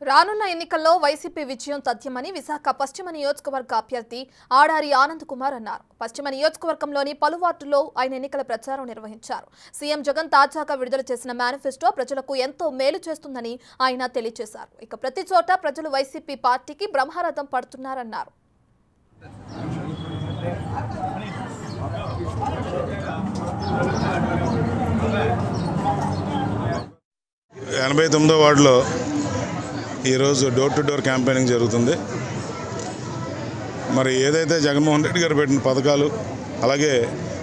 రానున్న ఎన్నికల్లో వైసీపీ విజయం తథ్యమని విశాఖ పశ్చిమ నియోజకవర్గ అభ్యర్థి ఆడారి ఆనంద్ కుమార్ అన్నారు. పశ్చిమ నియోజకవర్గంలోని పలు వార్డుల్లో ఆయన ఎన్నికల ప్రచారం నిర్వహించారు. సీఎం జగన్ తాజాగా విడుదల చేసిన మేనిఫెస్టో ప్రజలకు ఎంతో మేలు చేస్తుందని ఆయన తెలియజేశారు. ఇక ప్రతి చోట ప్రజలు వైసీపీ పార్టీకి బ్రహ్మరథం పడుతున్నారన్నారు. 89వ వార్డులో ఈరోజు డోర్ టు డోర్ క్యాంపెయినింగ్ జరుగుతుంది. మరి ఏదైతే జగన్మోహన్ రెడ్డి గారు పెట్టిన పథకాలు, అలాగే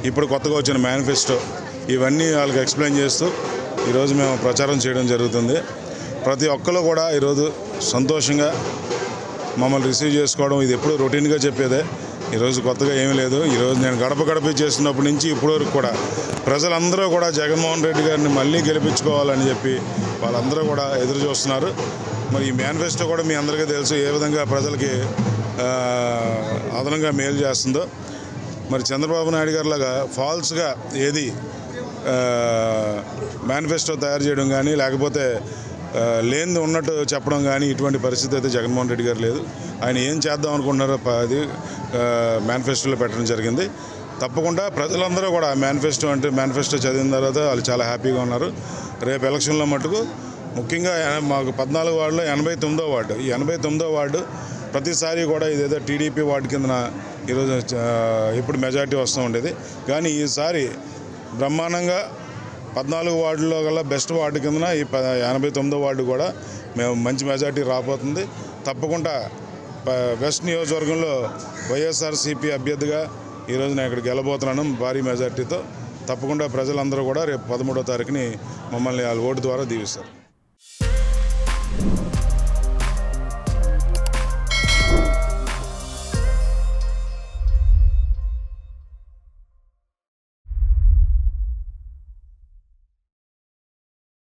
ఇప్పుడు కొత్తగా వచ్చిన మేనిఫెస్టో, ఇవన్నీ వాళ్ళకి ఎక్స్ప్లెయిన్ చేస్తూ ఈరోజు మేము ప్రచారం చేయడం జరుగుతుంది. ప్రతి ఒక్కరు కూడా ఈరోజు సంతోషంగా మమ్మల్ని రిసీవ్ చేసుకోవడం ఇది ఎప్పుడు రొటీన్గా చెప్పేదే. ఈరోజు కొత్తగా ఏమీ లేదు. ఈరోజు నేను గడప గడప చేస్తున్నప్పటి నుంచి ఇప్పటివరకు కూడా ప్రజలందరూ కూడా జగన్మోహన్ రెడ్డి గారిని మళ్ళీ గెలిపించుకోవాలని చెప్పి వాళ్ళందరూ కూడా ఎదురు చూస్తున్నారు. మరి ఈ మేనిఫెస్టో కూడా మీ అందరికీ తెలుసు ఏ విధంగా ప్రజలకి అదనంగా మేలు చేస్తుందో. మరి చంద్రబాబు నాయుడు గారి లాగా ఫాల్స్గా ఏది మేనిఫెస్టో తయారు చేయడం కానీ, లేకపోతే లేనిది ఉన్నట్టు చెప్పడం కానీ ఇటువంటి పరిస్థితి అయితే జగన్మోహన్ రెడ్డి గారు లేదు. ఆయన ఏం చేద్దాం అనుకుంటున్నారో అది మేనిఫెస్టోలో పెట్టడం జరిగింది. తప్పకుండా ప్రజలందరూ కూడా మేనిఫెస్టో చదివిన తర్వాత వాళ్ళు చాలా హ్యాపీగా ఉన్నారు. రేపు ఎలక్షన్లో మటుకు ముఖ్యంగా మాకు 14 వార్డులో 89వ వార్డు, ఈ 89వ వార్డు ప్రతిసారి కూడా ఇదేదో టీడీపీ వార్డు కిందన ఈరోజు ఎప్పుడు మెజార్టీ వస్తూ ఉండేది. కానీ ఈసారి బ్రహ్మాండంగా 14 వార్డులో గల బెస్ట్ వార్డు కిందన ఈ 89వ వార్డు కూడా మేము మంచి మెజార్టీ రాబోతుంది. తప్పకుండా వెస్ట్ నియోజకవర్గంలో వైఎస్ఆర్సీపీ అభ్యర్థిగా ఈరోజు నేను ఇక్కడ గెలబోతున్నాను భారీ మెజార్టీతో. తప్పకుండా ప్రజలందరూ కూడా రేపు 13వ తారీఖుని మమ్మల్ని వాళ్ళ ఓటు ద్వారా దీవిస్తారు.